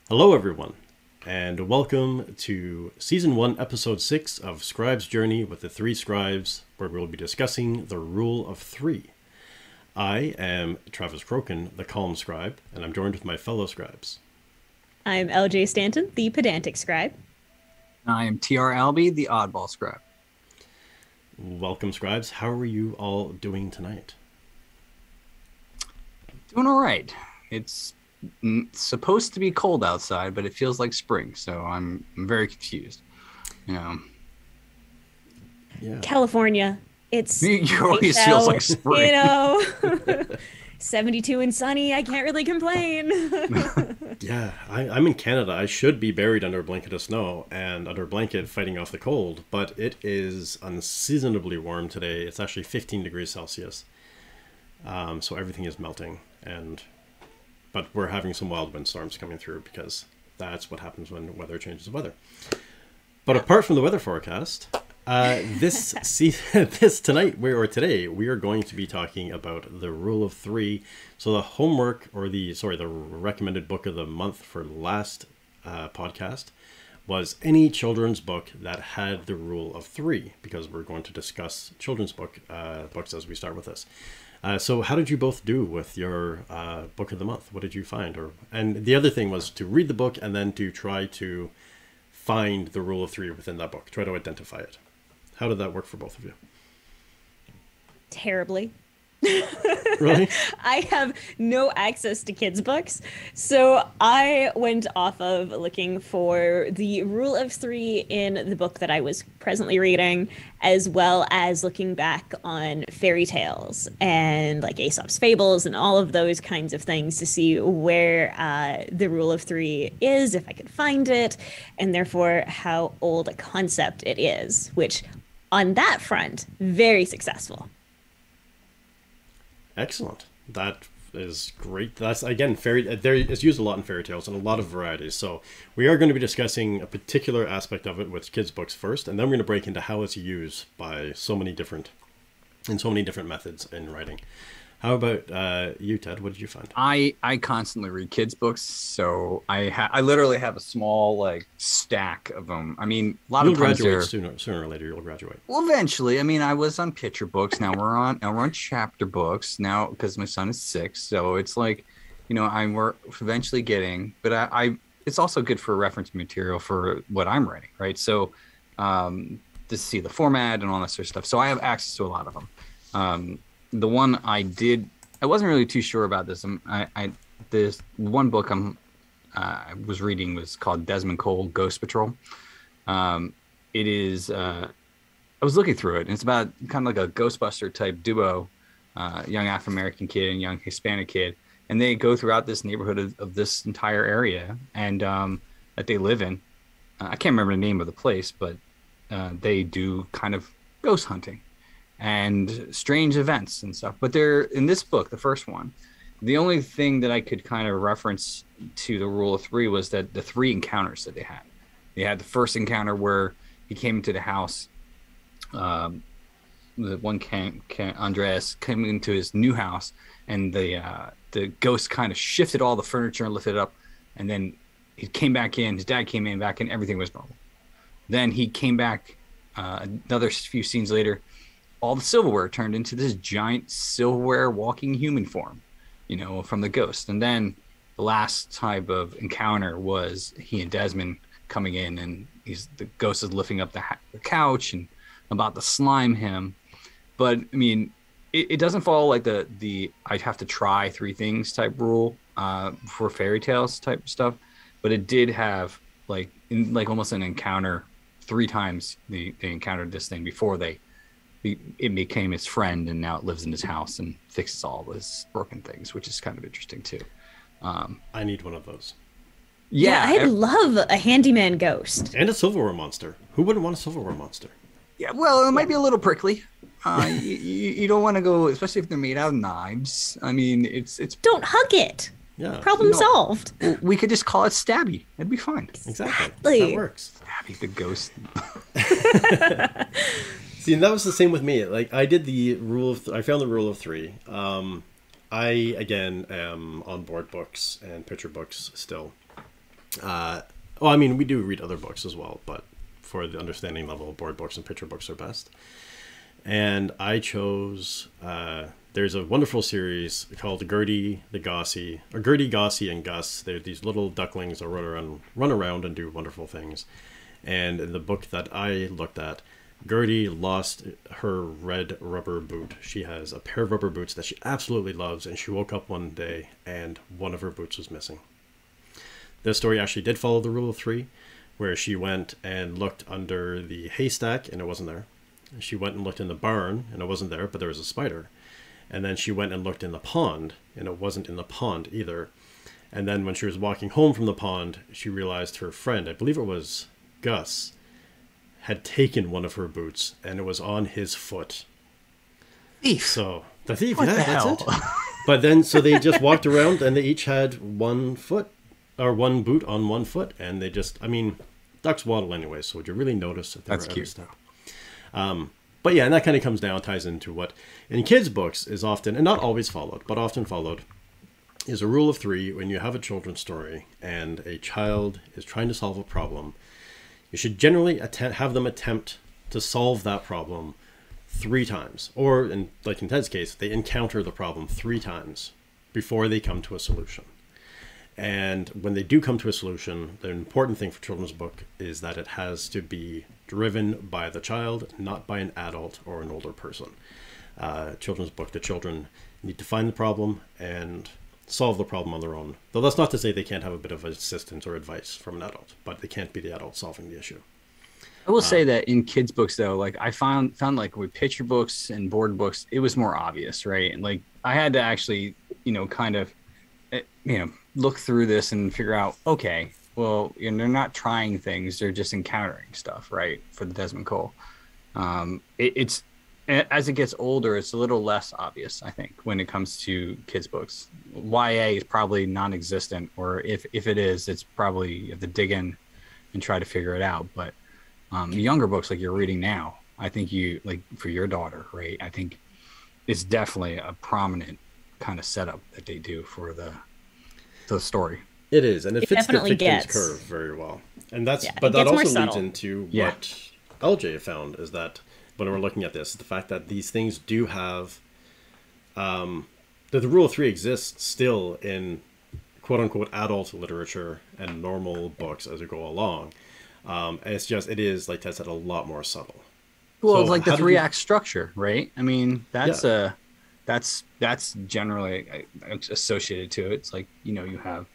Hello, everyone, and welcome to Season 1, Episode 6 of Scribe's Journey with the Three Scribes, where we'll be discussing the Rule of Three. I am Travis Crokin, the Calm Scribe, and I'm joined with my fellow scribes. I'm LJ Stanton, the pedantic scribe. I am TR Albee, the oddball scribe. Welcome, scribes. How are you all doing tonight? Doing all right. It's supposed to be cold outside, but it feels like spring, so I'm very confused. You Yeah. California. It's it always nice feels out, like spring. 72 and sunny. I can't really complain. Yeah, I'm in Canada. I should be buried under a blanket of snow and under a blanket fighting off the cold, but it is unseasonably warm today. It's actually 15 degrees Celsius. So everything is melting, but we're having some wild windstorms coming through because that's what happens when weather changes the weather. But apart from the weather forecast, today we are going to be talking about the Rule of Three. So the homework, or the recommended book of the month for last podcast was any children's book that had the Rule of Three, because we're going to discuss children's books as we start with this. So how did you both do with your book of the month? What did you find? And the other thing was to read the book and then to try to find the Rule of Three within that book. Try to identify it. How did that work for both of you? Terribly. Really? I have no access to kids' books, so I went off of looking for the Rule of Three in the book that I was presently reading, as well as looking back on fairy tales and like Aesop's fables and all of those kinds of things to see where the Rule of Three is, if I could find it, and therefore how old a concept it is, which on that front, very successful. Excellent. That is great. That's, again, it's used a lot in fairy tales and a lot of varieties. So we are going to be discussing a particular aspect of it with kids' books first, and then we're going to break into how it's used by so many different methods in writing. How about you, Ted? What did you find? I constantly read kids' books, so I literally have a small stack of them. I mean, a lot You'll of times graduate sooner or later. You'll graduate. Well, eventually. I mean, I was on picture books. Now we're on chapter books now because my son is 6. So it's like, we're eventually getting. But I it's also good for reference material for what I'm writing, right? So, to see the format and all that sort of stuff. So I have access to a lot of them. The one I wasn't really too sure about this. This one book I was reading was called Desmond Cole Ghost Patrol. It is. I was looking through it, and it's about kind of like a Ghostbuster type duo, young African American kid and young Hispanic kid, and they go throughout this neighborhood of this entire area and that they live in. I can't remember the name of the place, but they do kind of ghost hunting and strange events and stuff. But they're in this book, the first one. The only thing that I could kind of reference to the Rule of Three was that the 3 encounters that they had. They had the first encounter where he came into the house. The one Andreas came into his new house, and the ghost kind of shifted all the furniture and lifted it up, and then he came back in. His dad came back in. Everything was normal. Then he came back another few scenes later. All the silverware turned into this giant silverware walking human form, from the ghost. And then the last type of encounter was he and Desmond coming in, and the ghost is lifting up the couch and about to slime him. But I mean, it doesn't follow like the I'd have to try 3 things type rule for fairy tales type stuff, but it did have like almost an encounter 3 times they encountered this thing before it became his friend, and now it lives in his house and fixes all his broken things, which is kind of interesting too. I need one of those. Yeah, I'd love a handyman ghost. And a silverware monster. Who wouldn't want a silverware monster? Yeah, well, it might be a little prickly. You don't want to go, especially if they're made out of knives. I mean, it's. Don't hug it. Yeah. Problem solved. Well, we could just call it Stabby. It'd be fine. Exactly. That works. Stabby the ghost. See, and that was the same with me. Like, I did I found the Rule of Three. I, again, am on board books and picture books still. Well, I mean, we do read other books as well, but for the understanding level, board books and picture books are best. And I chose, there's a wonderful series called Gertie the Gossy, or Gertie, Gossy, and Gus. They're these little ducklings that run around and do wonderful things. And in the book that I looked at, Gertie lost her red rubber boot. She has a pair of rubber boots that she absolutely loves, and she woke up one day and one of her boots was missing. This story actually did follow the rule of three, where she went and looked under the haystack and it wasn't there. She went and looked in the barn and it wasn't there, but there was a spider. And then she went and looked in the pond and it wasn't in the pond either. And then when she was walking home from the pond, she realized her friend, I believe it was Gus, had taken one of her boots and it was on his foot. Thief. So the thief, What yeah, the that's hell? it. But then, so they just walked around and they each had one foot or one boot on one foot. And they just, I mean, ducks waddle anyway. So would you really notice if they That's were out cute. of step? But yeah, and that kind of comes down, ties into what in kids' books is often, and not always followed, but often followed, is a rule of three. When you have a children's story and a child is trying to solve a problem, you should generally have them attempt to solve that problem 3 times. Or, like in Ted's case, they encounter the problem 3 times before they come to a solution. And when they do come to a solution, the important thing for children's book is that it has to be driven by the child, not by an adult or an older person. Children's book, the children need to find the problem and solve the problem on their own. Though that's not to say they can't have a bit of assistance or advice from an adult, but they can't be the adult solving the issue. I will say that in kids' books, though, like I found like with picture books and board books, it was more obvious, right? And like I had to actually, kind of, look through this and figure out, okay, well, they're not trying things; they're just encountering stuff, right? For the Desmond Cole, it's as it gets older, it's a little less obvious, I think, when it comes to kids' books. YA is probably non-existent, or if it is, it's probably you have to dig in and try to figure it out. But younger books like you're reading now, I think you like for your daughter, right? I think it's definitely a prominent kind of setup that they do for the story. It is, and it fits the definitely fiction's gets- curve very well. And that's, Yeah, but it that gets more also leads subtle. into Yeah. what LJ found is that when we're looking at this, the fact that these things do have, that the rule of three exists still in quote unquote adult literature and normal books as we go along. And it's just, it is, like Ted said, a lot more subtle. Well, So it's like the how did 3-act structure, right? I mean, that's Yeah. that's generally associated to it. It's like, you have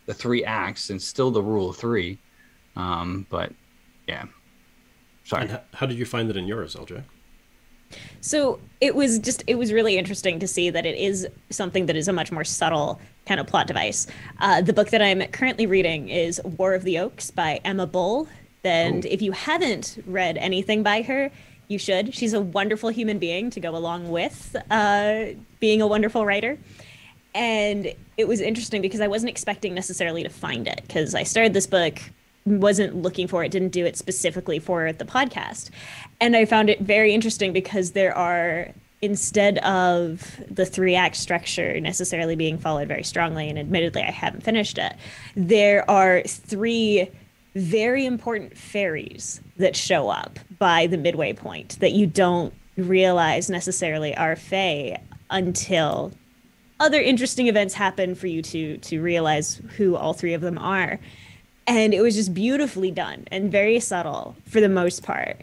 the 3 acts and still the rule of 3. But yeah. Sorry. And how did you find it in yours, LJ? So it was really interesting to see that it is something that is a much more subtle kind of plot device. The book that I'm currently reading is War of the Oaks by Emma Bull. And if you haven't read anything by her, you should. She's a wonderful human being to go along with being a wonderful writer. And it was interesting because I wasn't expecting necessarily to find it, because I started this book, wasn't looking for it, didn't do it specifically for the podcast. And I found it very interesting because there are, instead of the 3-act structure necessarily being followed very strongly, and admittedly I haven't finished it, there are 3 very important fairies that show up by the midway point that you don't realize necessarily are fae until other interesting events happen for you to realize who all 3 of them are. And it was just beautifully done and very subtle for the most part.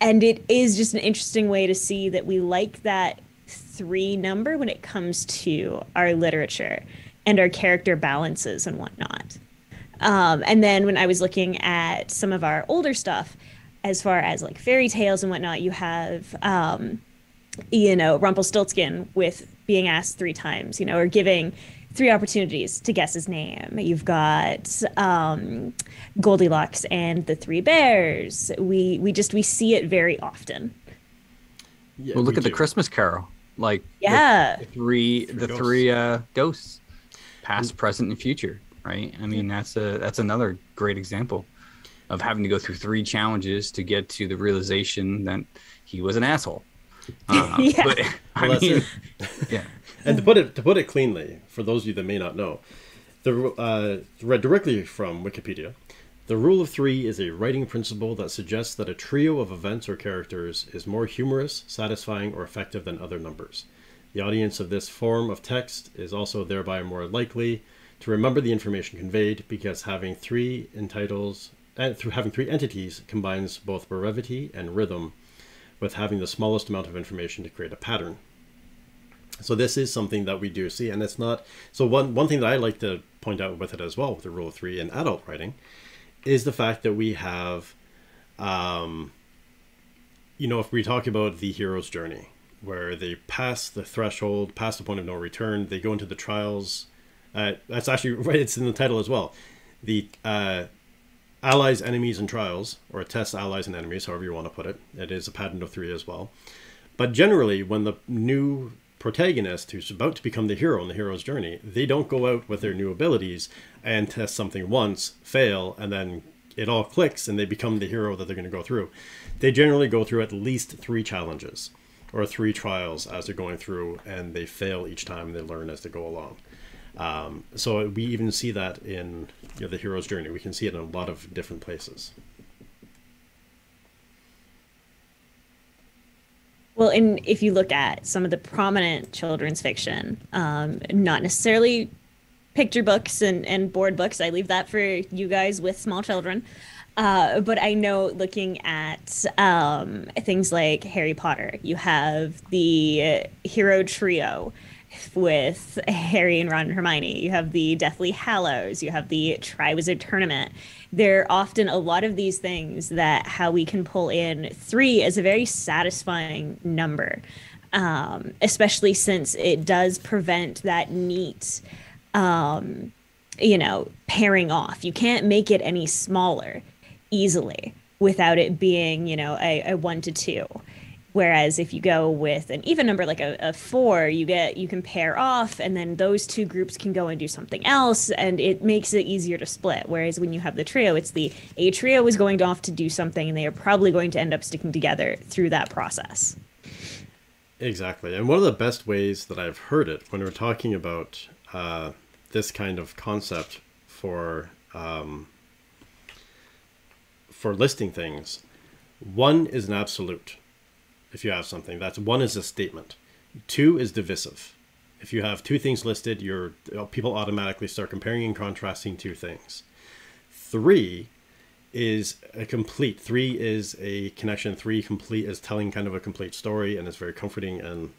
And it is just an interesting way to see that we like that 3 number when it comes to our literature and our character balances and whatnot. And then when I was looking at some of our older stuff, as far as like fairy tales and whatnot, you have, Rumpelstiltskin with being asked 3 times, or giving 3 opportunities to guess his name. You've got Goldilocks and the 3 bears. We see it very often. Yeah, Well, look we at the do. Christmas Carol, like Yeah. the three ghosts, past, present, and future. Right? I mean, that's another great example of having to go through 3 challenges to get to the realization that he was an asshole. Yeah. But I Well, that's mean, it. yeah, And to put it cleanly, for those of you that may not know, Read directly from Wikipedia, the rule of three is a writing principle that suggests that a trio of events or characters is more humorous, satisfying, or effective than other numbers. The audience of this form of text is also thereby more likely to remember the information conveyed, because having three entities combines both brevity and rhythm, with having the smallest amount of information to create a pattern. So this is something that we do see, and it's not... So one thing that I like to point out with it as well, with the rule of three in adult writing, is the fact that we have, if we talk about the hero's journey, where they pass the threshold, pass the point of no return, they go into the trials. That's actually right. It's in the title as well. The allies, enemies, and trials, or test allies and enemies, however you want to put it. It is a pattern of three as well. But generally, when the new protagonist who's about to become the hero in the hero's journey, they don't go out with their new abilities and test something once, fail, and then it all clicks and they become the hero that they're going to go through. They generally go through at least 3 challenges or 3 trials as they're going through, and they fail each time and they learn as they go along. So we even see that in the hero's journey. We can see it in a lot of different places. Well, and if you look at some of the prominent children's fiction, not necessarily picture books and board books, I leave that for you guys with small children. But I know, looking at things like Harry Potter, you have the hero trio with Harry and Ron and Hermione. You have the Deathly Hallows. You have the Triwizard Tournament. There are often a lot of these things that how we can pull in 3 is a very satisfying number, especially since it does prevent that neat, pairing off. You can't make it any smaller easily without it being, a 1 to 2. Whereas if you go with an even number like a 4, you can pair off, and then those 2 groups can go and do something else, and it makes it easier to split. Whereas when you have the trio, it's a trio is going off to do something, and they are probably going to end up sticking together through that process. Exactly. And one of the best ways that I've heard it when we're talking about this kind of concept for listing things, 1 is an absolute. If you have something, that's 1 is a statement. 2 is divisive. If you have 2 things listed, people automatically start comparing and contrasting 2 things. 3 is a complete. 3 is a connection. 3 complete is telling kind of a complete story, and it's very comforting, and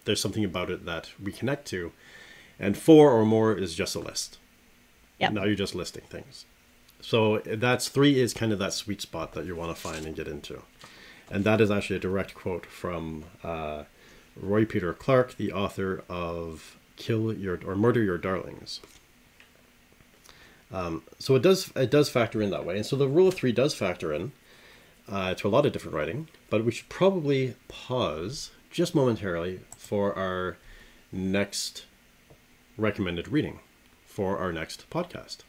there's something about it that we connect to. And 4 or more is just a list. Yep. Now you're just listing things. So 3 is kind of that sweet spot that you want to find and get into. And that is actually a direct quote from Roy Peter Clark, the author of Murder Your Darlings. So it does factor in that way. And so the rule of 3 does factor in to a lot of different writing, but we should probably pause just momentarily for our next recommended reading for our next podcast.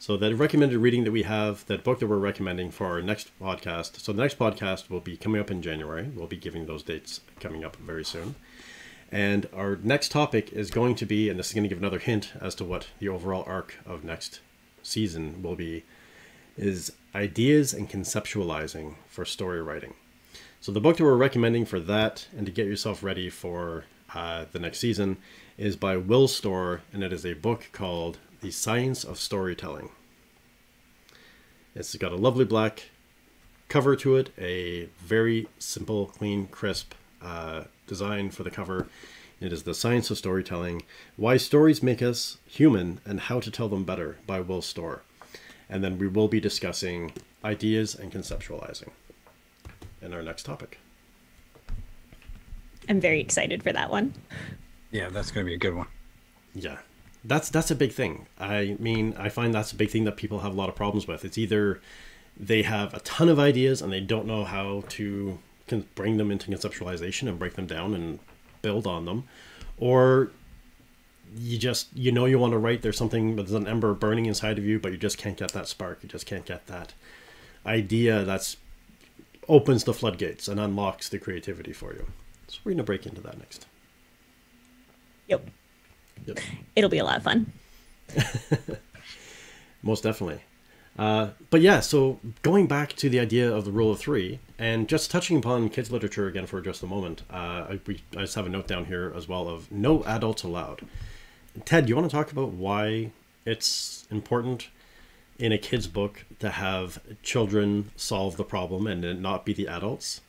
So the recommended reading that we have, that book that we're recommending for our next podcast. So the next podcast will be coming up in January. We'll be giving those dates coming up very soon. And our next topic is going to be, and this is going to give another hint as to what the overall arc of next season will be, is ideas and conceptualizing for story writing. So the book that we're recommending for that, and to get yourself ready for the next season, is by Will Storr, and it is a book called The Science of Storytelling. It's got a lovely black cover to it, a very simple, clean, crisp design for the cover. It is The Science of Storytelling, Why Stories Make Us Human and How to Tell Them Better by Will Storr. And then we will be discussing ideas and conceptualizing in our next topic. I'm very excited for that one. Yeah, that's going to be a good one. Yeah. That's a big thing. I mean, I find that's a big thing that people have a lot of problems with. It's either they have a ton of ideas and they don't know how to bring them into conceptualization and break them down and build on them, or you want to write, there's an ember burning inside of you, but you just can't get that spark. You just can't get that idea that opens the floodgates and unlocks the creativity for you. So we're going to break into that next. Yep. Yep. It'll be a lot of fun. Most definitely. But yeah, so going back to the idea of the rule of three, and just touching upon kids literature again for just a moment, I just have a note down here as well of no adults allowed. Ted, do you want to talk about why it's important in a kid's book to have children solve the problem and it not be the adults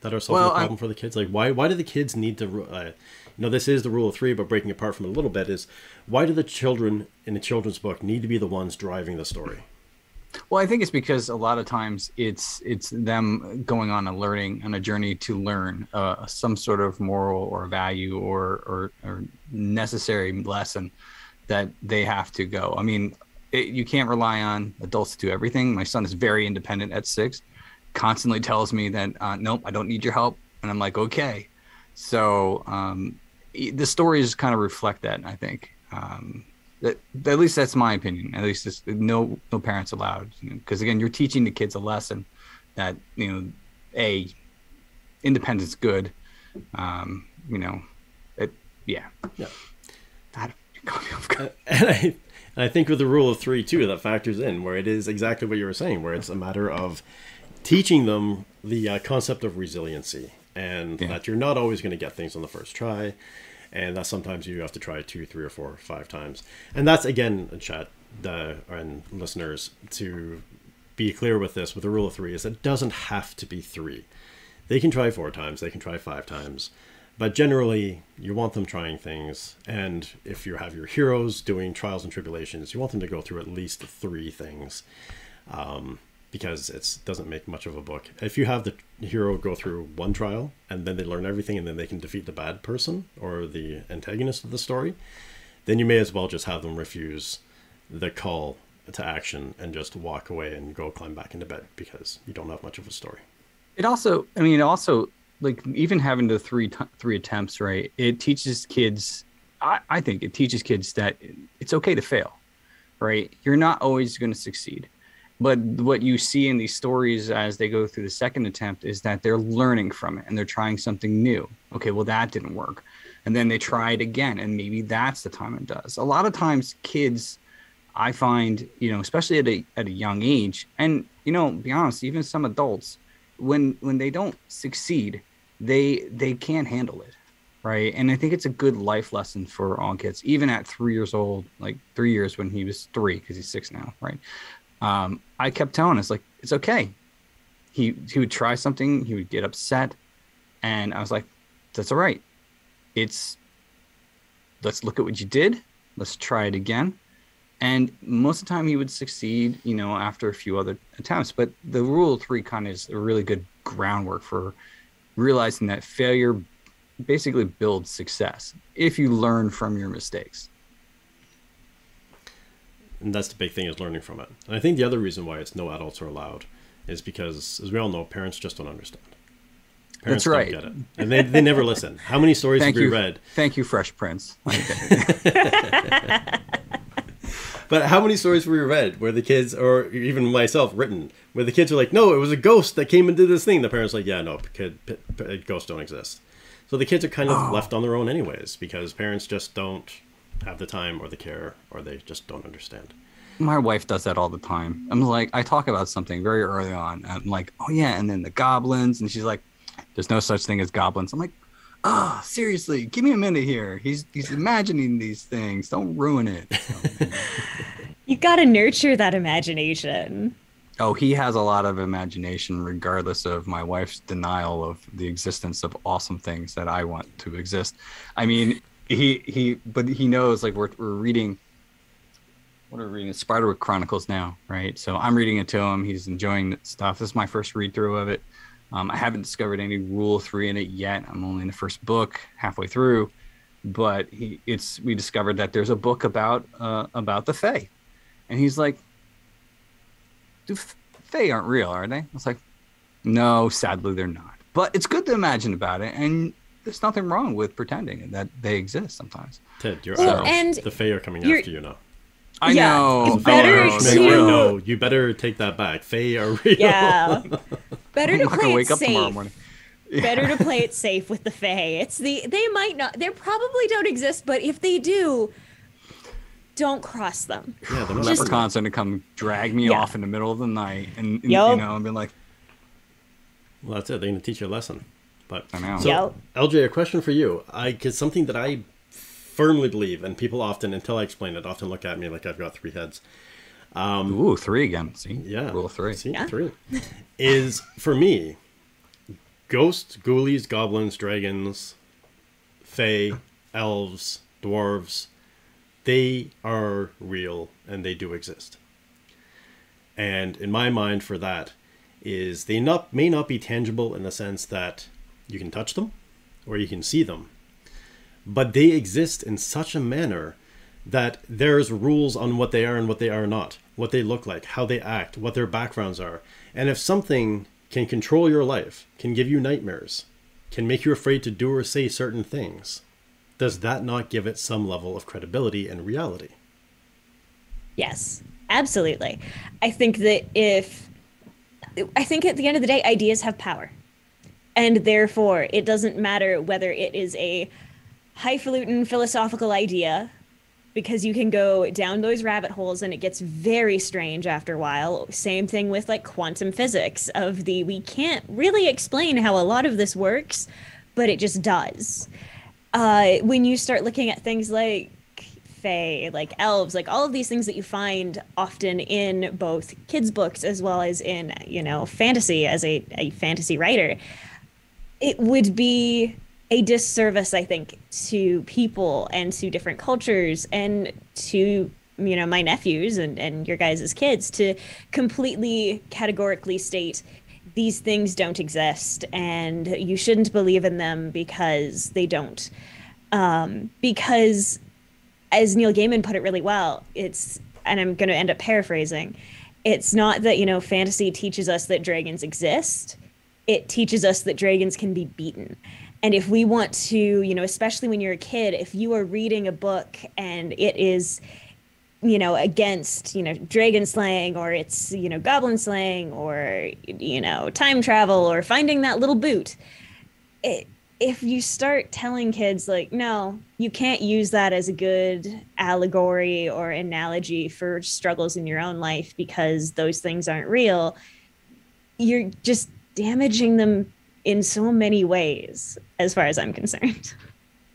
that are solving the problem for the kids? Like, why do the kids need to, this is the rule of three, but breaking apart from it a little bit is, why do the children in a children's book need to be the ones driving the story? Well, I think it's because a lot of times it's them going on a journey to learn some sort of moral or value or necessary lesson that they have to go. I mean, you can't rely on adults to do everything. My son is very independent at 6, constantly tells me that, nope, I don't need your help. And I'm like, okay. So the stories kind of reflect that, I think. At least that's my opinion. At least it's no parents allowed, because again, you're teaching the kids a lesson that independence good. Yeah. And I think with the rule of three too, that factors in where it is exactly what you were saying, where it's a matter of teaching them the concept of resiliency, and that you're not always going to get things on the first try. And that sometimes you have to try 2, 3, or 4, or 5 times. And that's, again, chat and listeners, to be clear with this, with the rule of three, is it doesn't have to be 3. They can try 4 times, they can try 5 times. But generally, you want them trying things. And if you have your heroes doing trials and tribulations, you want them to go through at least 3 things. Because it doesn't make much of a book. If you have the hero go through 1 trial and then they learn everything and then they can defeat the bad person or the antagonist of the story, then you may as well just have them refuse the call to action and just walk away and go climb back into bed, because you don't have much of a story. It also like even having the three attempts, right? It teaches kids, I think it teaches kids that it's okay to fail, right? You're not always going to succeed. But what you see in these stories as they go through the second attempt is that they're learning from it and they're trying something new. Okay, well, that didn't work. And then they try it again, and maybe that's the time it does. A lot of times kids, I find, especially at a young age, and, be honest, even some adults, when they don't succeed, they can't handle it, right? And I think it's a good life lesson for all kids, even at 3 years old, like 3 years when he was 3, because he's 6 now, right? I kept telling us, like, it's okay. He would try something, he would get upset, and I was like, that's all right. Let's look at what you did. Let's try it again. And most of the time he would succeed, after a few other attempts. But the rule of three kind of is a really good groundwork for realizing that failure basically builds success if you learn from your mistakes. And that's the big thing, is learning from it. And I think the other reason why it's no adults are allowed is because, as we all know, parents just don't understand. Parents That's right. don't get it. And they never listen. How many stories have we read? Thank you, Fresh Prince. But how many stories have we read where the kids, or even myself written, where the kids are like, no, it was a ghost that came and did this thing. The parents are like, yeah, no, ghosts don't exist. So the kids are kind of left on their own anyways, because parents just don't have the time or the care, or they just don't understand. My wife does that all the time. I'm like, I talk about something very early on. I'm like, oh yeah, and then the goblins, and she's like, there's no such thing as goblins. I'm like, oh, seriously, give me a minute here. He's imagining these things. Don't ruin it. So, you got to nurture that imagination. Oh, he has a lot of imagination, regardless of my wife's denial of the existence of awesome things that I want to exist. I mean, but he knows, like, we're reading. What are we reading? Spiderwick Chronicles now, right? So I'm reading it to him. He's enjoying the stuff. This is my first read through of it. I haven't discovered any rule 3 in it yet. I'm only in the first book, halfway through. But we discovered that there's a book about the Fae, and he's like, Fae aren't real, are they? I was like, no, sadly they're not. But it's good to imagine about it, and there's nothing wrong with pretending that they exist sometimes. Ted, you're out. And the Fae are coming after you now. I know. No, you better take that back. Fae are real. Yeah. Better to I'm not play wake it up tomorrow safe. morning. Better to play it safe with the Fae. They might not, they probably don't exist, but if they do, don't cross them. Yeah, they're not Leprechaun's gonna come drag me Yeah. off in the middle of the night, and Yup. you know, and be like, Well, that's it. They're going to teach you a lesson. But I know. so, Yep. LJ, a question for you. Because something that I firmly believe, and people often, until I explain it, often look at me like I've got three heads. Ooh, 3 again. See, Yeah. rule of 3. See, Yeah. 3. Is, for me, ghosts, ghoulies, goblins, dragons, fae, elves, dwarves, they are real and they do exist. And in my mind, for that, is they may not be tangible in the sense that you can touch them or you can see them, but they exist in such a manner that there's rules on what they are and what they are not, what they look like, how they act, what their backgrounds are. And if something can control your life, can give you nightmares, can make you afraid to do or say certain things, does that not give it some level of credibility and reality? Yes, absolutely. I think at the end of the day, ideas have power. And therefore, it doesn't matter whether it is a highfalutin philosophical idea, because you can go down those rabbit holes and it gets very strange after a while. Same thing with like quantum physics we can't really explain how a lot of this works, but it just does. When you start looking at things like fae, like elves, like all of these things that you find often in both kids' books as well as in, fantasy as a fantasy writer, it would be a disservice, I think, to people and to different cultures and to, my nephews and your guys' kids to completely categorically state these things don't exist and you shouldn't believe in them because they don't. Because as Neil Gaiman put it really well, and I'm going to end up paraphrasing, it's not that, fantasy teaches us that dragons exist. It teaches us that dragons can be beaten. And if we want to, especially when you're a kid, if you are reading a book and it is, against, dragon slaying or it's, goblin slaying or, time travel or finding that little boot, if you start telling kids like, no, you can't use that as a good allegory or analogy for struggles in your own life because those things aren't real, you're just damaging them in so many ways, as far as I'm concerned.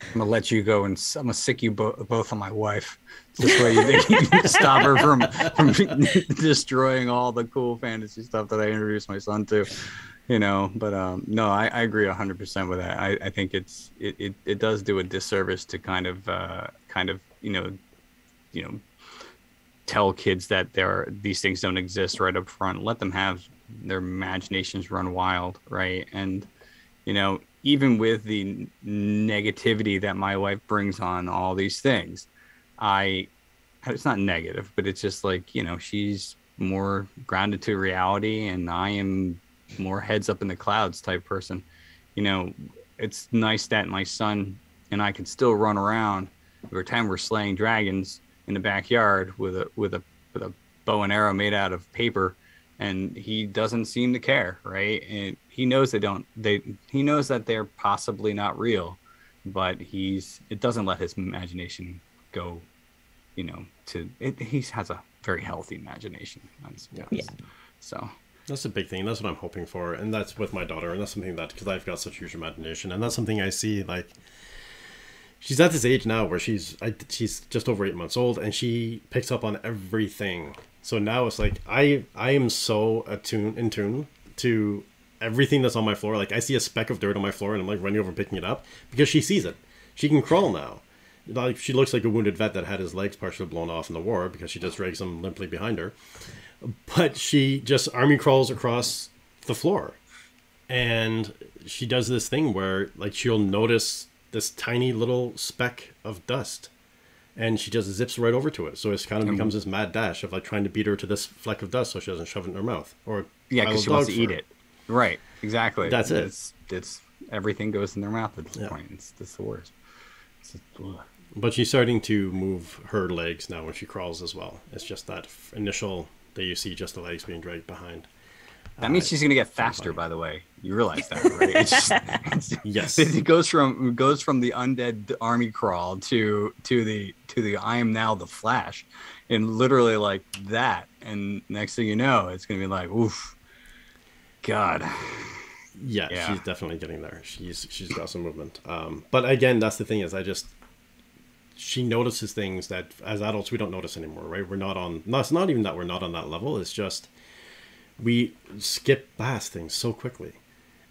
I'm gonna let you go, and I'm gonna sick you both on my wife. This way, you think you can stop her from destroying all the cool fantasy stuff that I introduced my son to, But no, I agree 100% with that. I think it does do a disservice to kind of tell kids that these things don't exist right up front. Let them have their imaginations run wild, right? And even with the negativity that my wife brings on all these things, it's not negative, but it's just like, she's more grounded to reality and I am more heads up in the clouds type person. It's nice that my son and I can still run around every time we're slaying dragons in the backyard with a bow and arrow made out of paper, and he doesn't seem to care, right? And he knows he knows that they're possibly not real, but it doesn't let his imagination go, he has a very healthy imagination. Yeah. So that's a big thing. That's what I'm hoping for. And that's with my daughter. And that's something that, because I've got such huge imagination, and that's something I see, like, she's at this age now where she's just over 8 months old and she picks up on everything. So now it's like, I am so in tune to everything that's on my floor. Like I see a speck of dirt on my floor and I'm like running over and picking it up because she sees it. She can crawl now. Like she looks like a wounded vet that had his legs partially blown off in the war because she just drags them limply behind her. But she just army crawls across the floor. And she does this thing where like she'll notice this tiny little speck of dust and she just zips right over to it. So it's kind of becomes this mad dash of like trying to beat her to this fleck of dust so she doesn't shove it in her mouth. Or yeah, because she wants to eat it. Right, exactly. That's it. It's everything goes in their mouth at this point. It's the worst. But she's starting to move her legs now when she crawls as well. It's just that initial that you see just the legs being dragged behind. That means she's gonna get faster. By the way, you realize that, right? Yes. It goes from the undead army crawl to the I am now the Flash, and literally like that. And next thing you know, it's gonna be like, oof, God. Yeah, she's definitely getting there. She's got some movement. But again, that's the thing is, she notices things that as adults we don't notice anymore, right? We're not on. No, it's not even that we're not on that level. It's just we skip past things so quickly,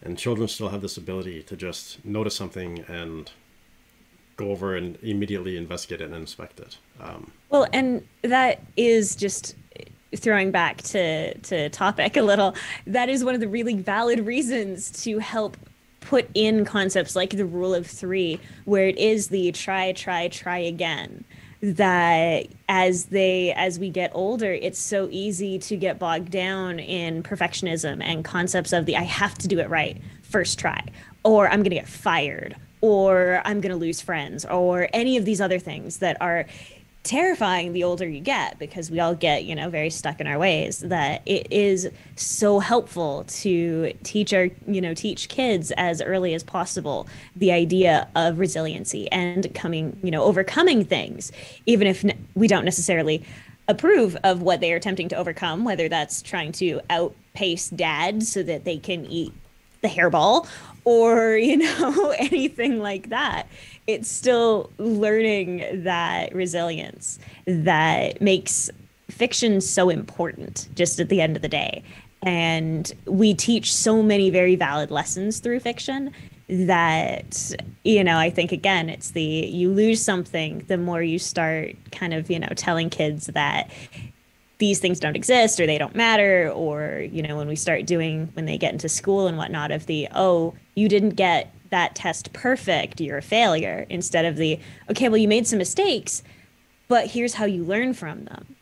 and children still have this ability to just notice something and go over and immediately investigate it and inspect it. Well, and that is just throwing back to topic a little. That is one of the really valid reasons to help put in concepts like the rule of three, where it is the try again. That as we get older, it's so easy to get bogged down in perfectionism and concepts of the I have to do it right first try, or I'm going to get fired, or I'm going to lose friends, or any of these other things that are terrifying the older you get, because we all get, very stuck in our ways. That it is so helpful to teach kids as early as possible the idea of resiliency and overcoming things, even if we don't necessarily approve of what they are attempting to overcome, whether that's trying to outpace dad so that they can eat the hairball, or anything like that. It's still learning that resilience that makes fiction so important, just at the end of the day. And we teach so many very valid lessons through fiction that, I think, again, it's you lose something the more you start kind of, telling kids that these things don't exist or they don't matter, or, when they get into school and whatnot, of you didn't get that test perfect, you're a failure, instead of okay, well, you made some mistakes, but here's how you learn from them.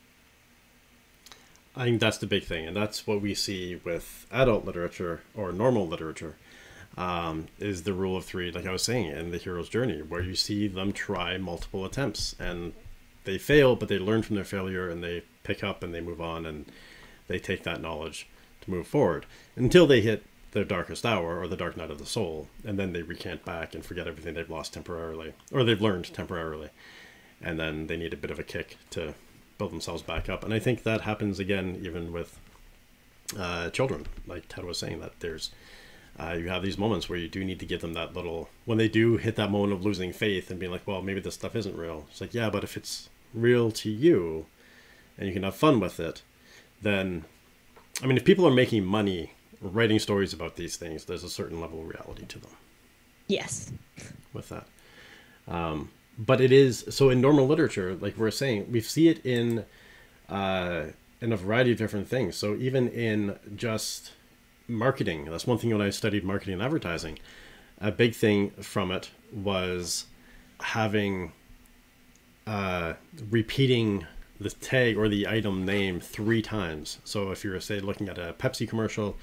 I think that's the big thing, and that's what we see with adult literature or normal literature, is the rule of three, like I was saying, in the hero's journey, where you see them try multiple attempts and they fail, but they learn from their failure and they pick up and they move on and they take that knowledge to move forward until they hit their darkest hour or the dark night of the soul, and then they recant back and forget everything they've lost temporarily, or they've learned temporarily, and then they need a bit of a kick to build themselves back up. And I think that happens again even with children, like Ted was saying, that there's you have these moments where you do need to give them that little, when they do hit that moment of losing faith and being like, well, maybe this stuff isn't real. It's like, yeah, but if it's real to you and you can have fun with it, then, if people are making money writing stories about these things, there's a certain level of reality to them. Yes. With that. But it is, so in normal literature, like we're saying, we see it in a variety of different things. So even in just marketing, that's one thing when I studied marketing and advertising, a big thing from it was having, repeating the tag or the item name 3 times. So if you were, say, looking at a Pepsi commercial,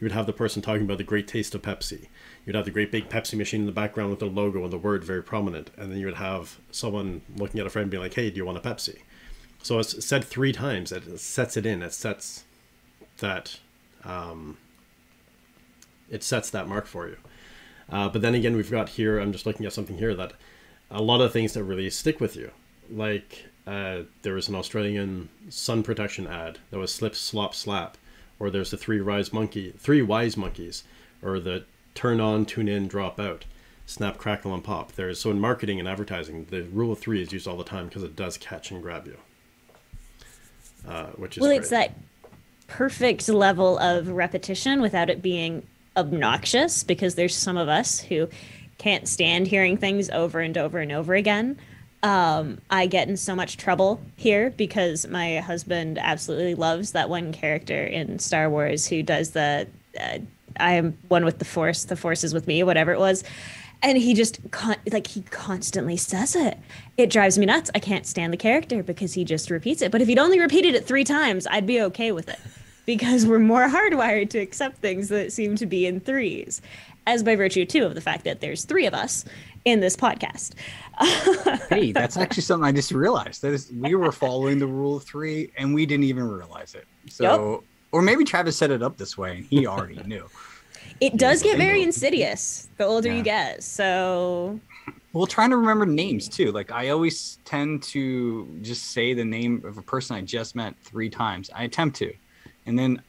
you would have the person talking about the great taste of Pepsi. You'd have the great big Pepsi machine in the background with the logo and the word very prominent. And then you would have someone looking at a friend being like, hey, do you want a Pepsi? So it's said 3 times. It sets it in. It sets that mark for you. But then again, we've got here, I'm just looking at something here, that a lot of things that really stick with you. Like there was an Australian sun protection ad that was slip, slop, slap. Or there's the 3 wise monkeys, or the turn on, tune in, drop out, snap, crackle, and pop. So in marketing and advertising, the rule of 3 is used all the time because it does catch and grab you, which is great. It's that perfect level of repetition without it being obnoxious, because there's some of us who can't stand hearing things over and over and over again. I get in so much trouble here because my husband absolutely loves that one character in Star Wars who does I am one with the Force is with me, whatever it was. And he just he constantly says it. It drives me nuts. I can't stand the character because he just repeats it. But if he'd only repeated it 3 times, I'd be okay with it, because we're more hardwired to accept things that seem to be in 3s, as by virtue too of the fact that there's 3 of us in this podcast. Hey, that's actually something I just realized. We were following the rule of 3 and we didn't even realize it. So Or maybe Travis set it up this way and he already knew. It does get very insidious the older you get. So, well, trying to remember names too. Like I always tend to just say the name of a person I just met 3 times. I attempt to, and then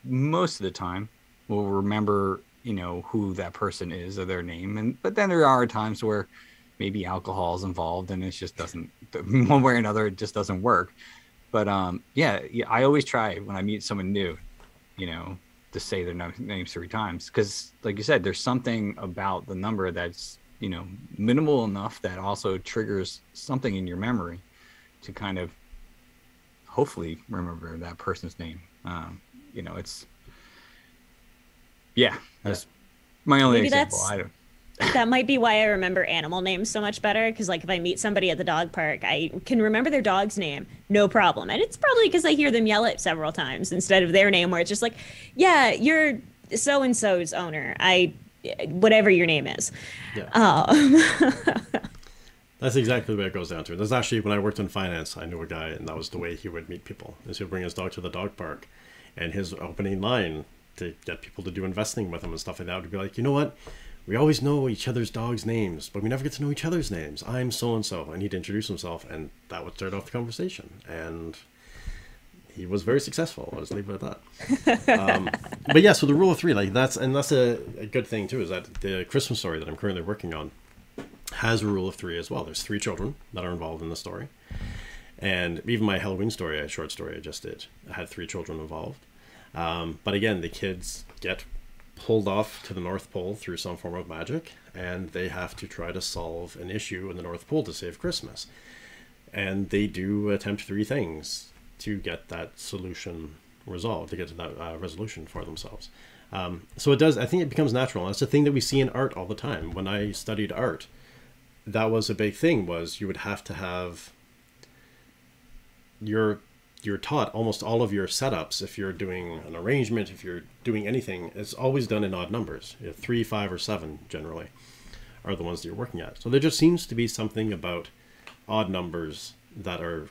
most of the time will remember, who that person is or their name. But then there are times where maybe alcohol is involved and it just doesn't, one way or another, it just doesn't work. But yeah, I always try when I meet someone new, to say their names 3 times. Because like you said, there's something about the number that's, minimal enough that also triggers something in your memory to kind of hopefully remember that person's name. That's my only example. That might be why I remember animal names so much better. Because like if I meet somebody at the dog park, I can remember their dog's name, no problem. And it's probably because I hear them yell it several times instead of their name, where it's just like, yeah, you're so-and-so's owner. Whatever your name is. Yeah. That's exactly the way it goes down to. There's actually, when I worked in finance, I knew a guy, and that was the way he would meet people. Is he would bring his dog to the dog park, and his opening line to get people to do investing with him and stuff like that would be like, you know what? We always know each other's dogs' names, but we never get to know each other's names. I'm so-and-so. And he'd introduce himself, and that would start off the conversation. And he was very successful. I'll just leave it at that. But yeah, so the rule of 3, like that's a good thing too, is that the Christmas story that I'm currently working on has a rule of 3 as well. There's 3 children that are involved in the story. And even my Halloween story, a short story I just did, I had 3 children involved. But again, the kids get pulled off to the North Pole through some form of magic, and they have to try to solve an issue in the North Pole to save Christmas. And they do attempt 3 things to get that solution resolved, to get to that resolution for themselves. So it does, I think it becomes natural. And that's the thing that we see in art all the time. When I studied art, that was a big thing, was you would have to have you're taught almost all of your setups. If you're doing an arrangement, if you're doing anything, it's always done in odd numbers. 3, 5, or 7 generally are the ones that you're working at. So there just seems to be something about odd numbers that are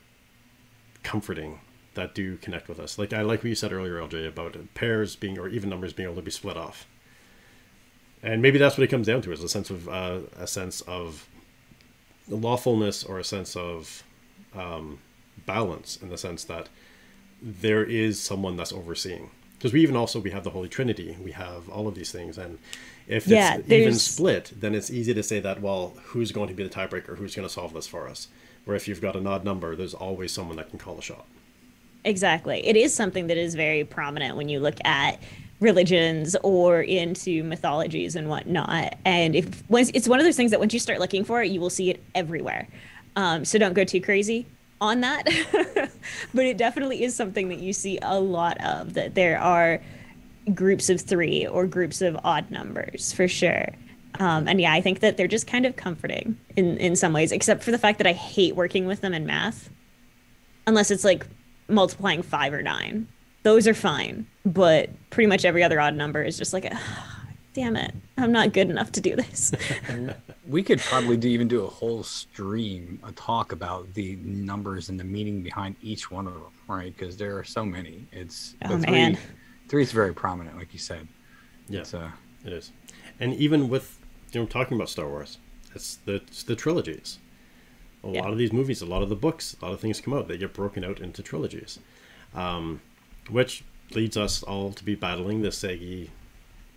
comforting, that do connect with us. Like I like what you said earlier, LJ, about pairs being, or even numbers being able to be split off. And maybe that's what it comes down to, is a sense of lawfulness, or a sense of balance, in the sense that there is someone that's overseeing. Because we have the Holy Trinity, we have all of these things, and if it's even split, then it's easy to say that, well, who's going to be the tiebreaker, who's going to solve this for us? Where if you've got an odd number, there's always someone that can call a shot. Exactly. It is something that is very prominent when you look at religions or into mythologies and whatnot. And it's one of those things that once you start looking for it, you will see it everywhere. So don't go too crazy on that. But it definitely is something that you see a lot of, that there are groups of 3 or groups of odd numbers for sure. And yeah, I think that they're just kind of comforting in some ways, except for the fact that I hate working with them in math, unless it's like multiplying 5 or 9. Those are fine, but pretty much every other odd number is just like, damn it, I'm not good enough to do this. We could probably even do a whole stream, a talk about the numbers and the meaning behind each one of them, right? Because there are so many. It's man. 3 is very prominent, like you said. Yeah, it is. And even with, talking about Star Wars, it's the trilogies. A lot of these movies, a lot of the books, a lot of things come out, they get broken out into trilogies, which leads us all to be battling the saggy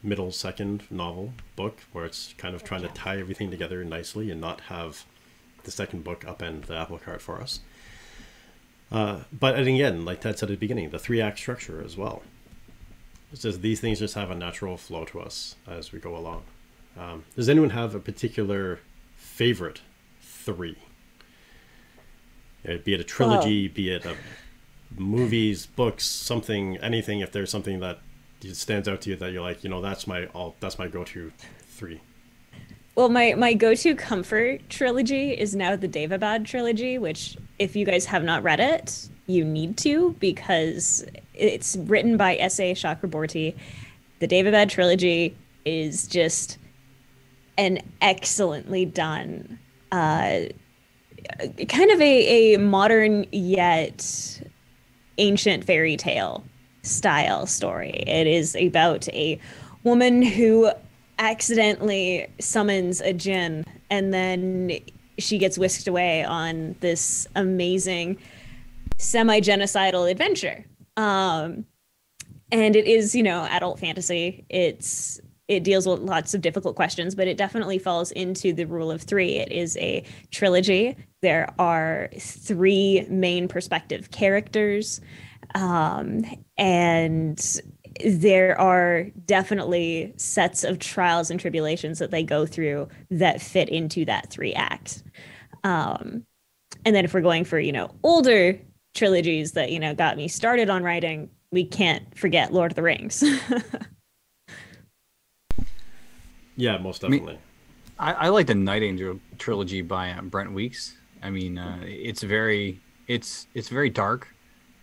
middle second novel book, where it's kind of trying to tie everything together nicely and not have the second book upend the apple cart for us. But again, like Ted said at the beginning, the 3-act structure as well. It says these things just have a natural flow to us as we go along. Does anyone have a particular favorite 3? Be it a trilogy, be it a movies, books, something, anything. If there's something that stands out to you that you're like, that's my go-to 3. Well, my go-to comfort trilogy is now the Devabad Trilogy, which if you guys have not read it, you need to, because it's written by S.A. Chakraborty. The Devabad Trilogy is just an excellently done, kind of a modern yet ancient fairy tale style story. It is about a woman who accidentally summons a djinn, and then she gets whisked away on this amazing semi-genocidal adventure. And it is, adult fantasy. It deals with lots of difficult questions, but it definitely falls into the rule of three. It is a trilogy. There are three main perspective characters, and there are definitely sets of trials and tribulations that they go through that fit into that three acts. And then if we're going for, older trilogies that, got me started on writing, we can't forget Lord of the Rings. Yeah, most definitely. I like the Night Angel trilogy by Brent Weeks. I mean, it's very dark,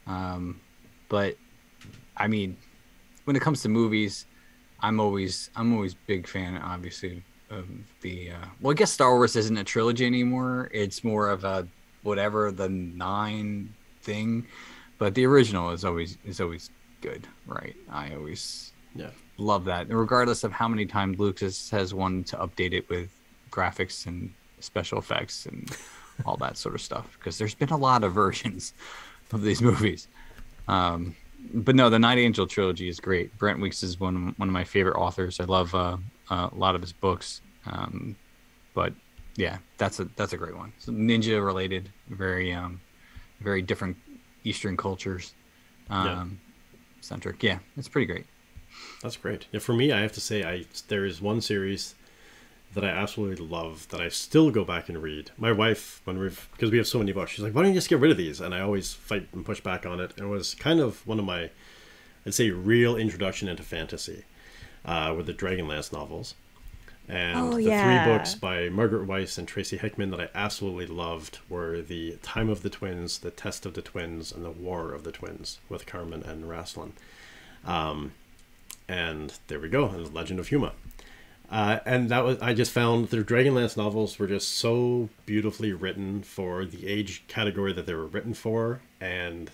but I mean, when it comes to movies, I'm always big fan, obviously, of the. Well, I guess Star Wars isn't a trilogy anymore. It's more of a whatever the 9 thing, but the original is always good, right? I always love that, regardless of how many times Lucas has wanted to update it with graphics and special effects and all that sort of stuff, because there's been a lot of versions of these movies. But no, the Night Angel trilogy is great. Brent Weeks is one of my favorite authors. I love a lot of his books. But yeah, that's a great one. So ninja related, very different Eastern cultures centric. Yeah, it's pretty great. That's great. Yeah, for me, I have to say, there is one series that I absolutely love that I still go back and read. My wife, because we have so many books, she's like, "Why don't you just get rid of these?" And I always fight and push back on it. And it was kind of one of my, I'd say, real introduction into fantasy, with the Dragonlance novels. And the 3 books by Margaret Weiss and Tracy Hickman that I absolutely loved were The Time of the Twins, The Test of the Twins, and The War of the Twins with Carmen and Rasslin. And there we go, and The Legend of Huma. And I just found the Dragonlance novels were just so beautifully written for the age category that they were written for, and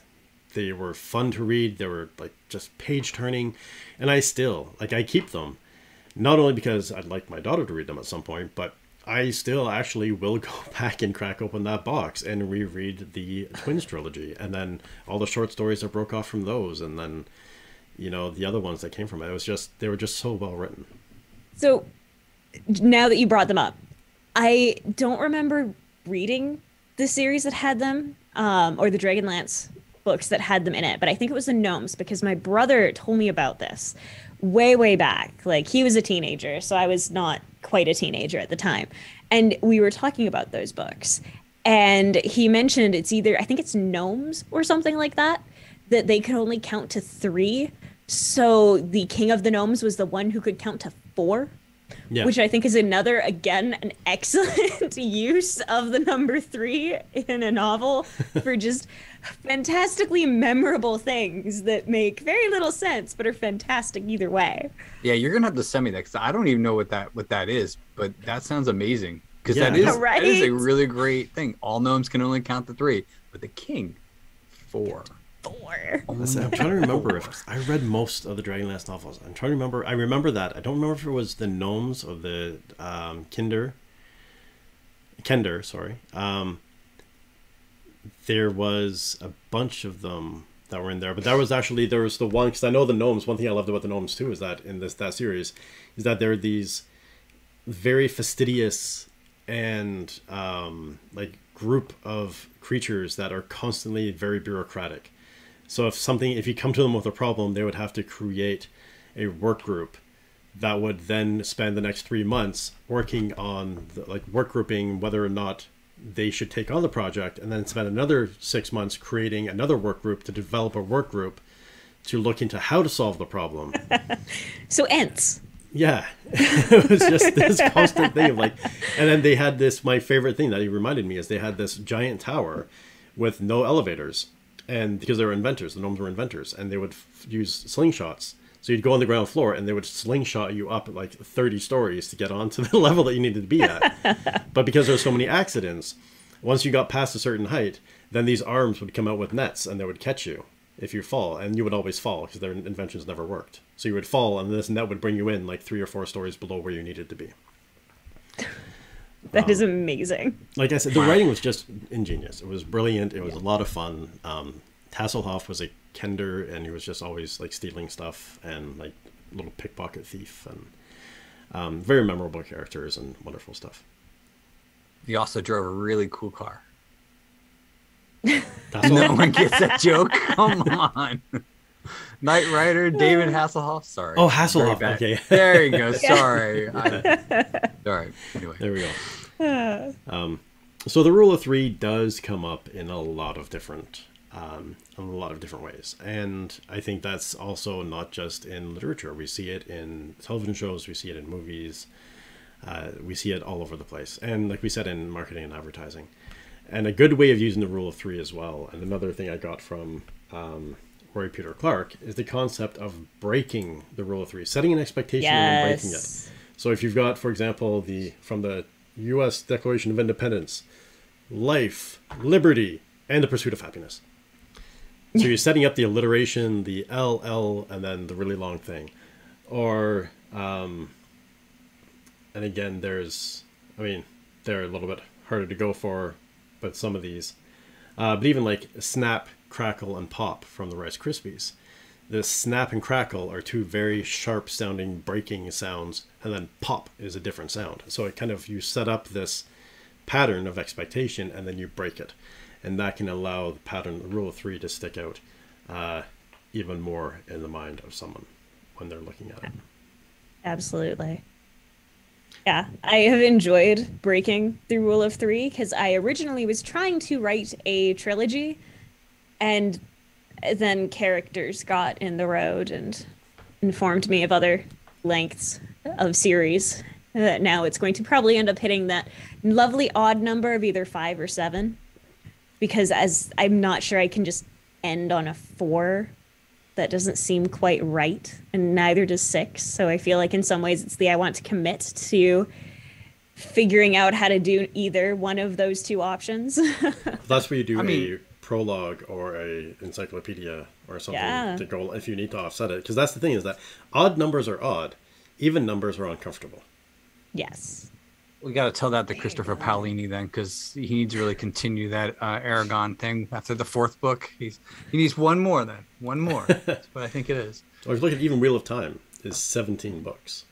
they were fun to read. They were like just page turning, and I keep them. Not only because I'd like my daughter to read them at some point, but I still actually will go back and crack open that box and reread the Twins trilogy, and then all the short stories that broke off from those, and then, the other ones that came from it. They were just so well written. So now that you brought them up, I don't remember reading the series that had them, or the Dragonlance books that had them in it, but I think it was the Gnomes, because my brother told me about this way back. Like, he was a teenager, so I was not quite a teenager at the time, and we were talking about those books, and he mentioned I think it's Gnomes or something like that they could only count to 3. So the King of the Gnomes was the one who could count to 4. Yeah. Which I think is an excellent use of the number 3 in a novel for just fantastically memorable things that make very little sense but are fantastic either way. Yeah, you're gonna have to send me that, because I don't even know what that is, but that sounds amazing, because that is a really great thing. All gnomes can only count to 3, but the king 4. Listen, I'm trying to remember if I read most of the Dragonlance novels. I'm trying to remember. I remember that. I don't remember if it was the Gnomes or the Kender, sorry. There was a bunch of them that were in there, but there was the one, because I know the Gnomes. One thing I loved about the Gnomes too is that in that series is that there are these very fastidious and group of creatures that are constantly very bureaucratic. So if you come to them with a problem, they would have to create a work group that would then spend the next 3 months working on work grouping whether or not they should take on the project, and then spend another 6 months creating another work group to develop a work group to look into how to solve the problem. So Ents. Yeah. It was just this constant thing of and then they had this, my favorite thing that he reminded me is they had this giant tower with no elevators. And because they were inventors, the gnomes were inventors, and they would use slingshots. So you'd go on the ground floor, and they would slingshot you up 30 stories to get onto the level that you needed to be at. But because there were so many accidents, once you got past a certain height, then these arms would come out with nets, and they would catch you. if you fall, and you would always fall because their inventions never worked. So you would fall, and that would bring you in like 3 or 4 stories below where you needed to be. That is amazing. Like I said, the writing was just ingenious. It was brilliant. It was a lot of fun. Hasselhoff was a kender, and he was just always like stealing stuff and like little pickpocket thief, and very memorable characters and wonderful stuff. He also drove a really cool car. Hasselhoff? No one gets that joke. Come on. Knight Rider, David Hasselhoff. Sorry. Oh, Hasselhoff. Okay. There you go. Sorry. All right. Anyway. There we go. So the rule of 3 does come up in a lot of different ways, and I think that's also not just in literature. We see it in television shows. We see it in movies. We see it all over the place, and like we said, in marketing and advertising. And a good way of using the rule of 3 as well, and another thing I got from Rory Peter Clark, is the concept of breaking the rule of 3, setting an expectation and then breaking it. So if you've got, for example, from the U.S. Declaration of Independence, life, liberty, and the pursuit of happiness. So you're setting up the alliteration, the LL, and then the really long thing. Or, and again, they're a little bit harder to go for, but some of these. But even like snap, crackle, and pop from the Rice Krispies. The snap and crackle are 2 very sharp sounding breaking sounds, and then pop is a different sound. So it kind of, you set up this pattern of expectation and then you break it. And that can allow the rule of 3 to stick out even more in the mind of someone when they're looking at it. Absolutely. Yeah, I have enjoyed breaking the rule of 3 because I originally was trying to write a trilogy, and then characters got in the road and informed me of other lengths of series. Now it's going to probably end up hitting that lovely odd number of either 5 or 7, because as I'm not sure I can just end on a 4. That doesn't seem quite right, and neither does 6. So I feel like in some ways I want to commit to figuring out how to do either one of those 2 options. That's where you do a prologue or a encyclopedia or something to go if you need to offset it. Because that's the thing, is that odd numbers are odd, even numbers are uncomfortable. Yes. We got to tell that to Christopher Paolini then, because he needs to really continue that Aragon thing after the 4th book. He needs one more then. One more. That's what I think it is. So if you look at even Wheel of Time is 17 books.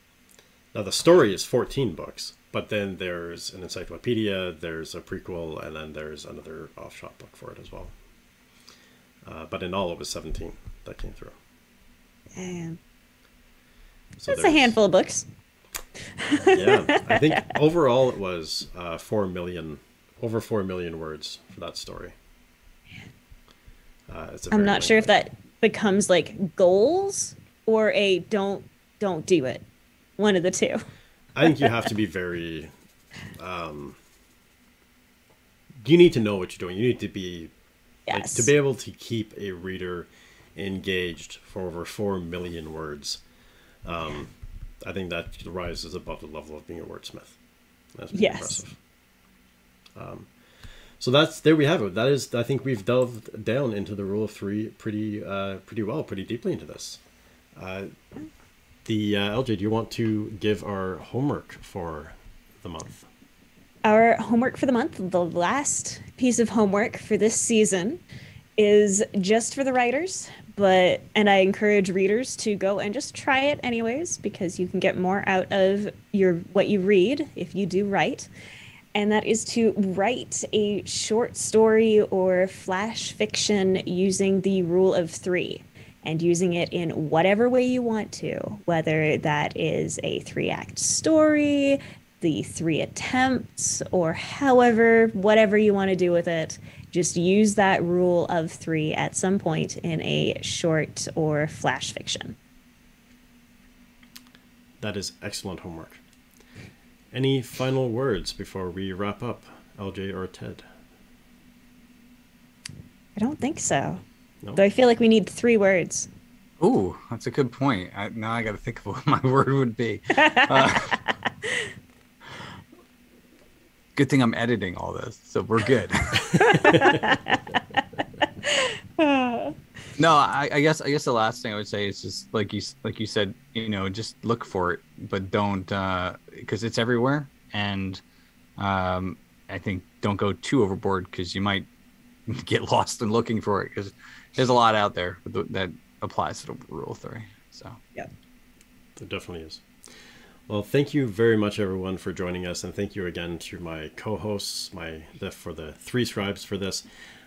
Now the story is 14 books, but then there's an encyclopedia, there's a prequel, and then there's another offshot book for it as well. But in all, it was 17 that came through. Damn. So that's a handful of books. Yeah, I think overall it was over 4 million words for that story. I'm not sure if that becomes like goals or a don't do it. One of the 2. I think you have to be very. You need to know what you're doing. You need to be like, to be able to keep a reader engaged for over 4 million words. I think that rises above the level of being a wordsmith. That's pretty impressive. So there we have it. That is, I think we've delved down into the rule of 3 pretty deeply into this. LJ, do you want to give our homework for the month? Our homework for the month, the last piece of homework for this season, is just for the writers, and I encourage readers to go and just try it anyways, because you can get more out of what you read if you do write. And that is to write a short story or flash fiction using the rule of 3, and using it in whatever way you want to, whether that is a 3-act story, the 3 attempts, or whatever you want to do with it. Just use that rule of 3 at some point in a short or flash fiction. That is excellent homework. Any final words before we wrap up, LJ or Ted? I don't think so. No? Though I feel like we need 3 words. Ooh, that's a good point. Now I got to think of what my word would be. Good thing I'm editing all this, so we're good. No, I guess the last thing I would say is just like you said, just look for it, but don't because it's everywhere, and I think don't go too overboard because you might get lost in looking for it because there's a lot out there that applies to the rule of three. So Yeah. There definitely is. Well, thank you very much, everyone, for joining us, and thank you again to my co-hosts, for the three scribes for this.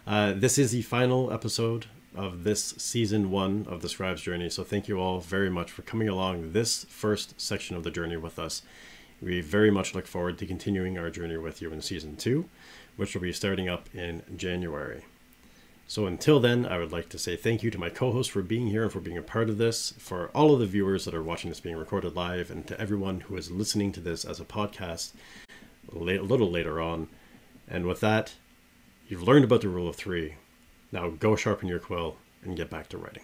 This is the final episode of this season 1 of the Scribe's Journey, so thank you all very much for coming along this first section of the journey with us. We very much look forward to continuing our journey with you in season 2, which will be starting up in January. So until then, I would like to say thank you to my co-host for being here and for being a part of this, for all of the viewers that are watching this being recorded live, and to everyone who is listening to this as a podcast a little later on. And with that, you've learned about the rule of three. Now go sharpen your quill and get back to writing.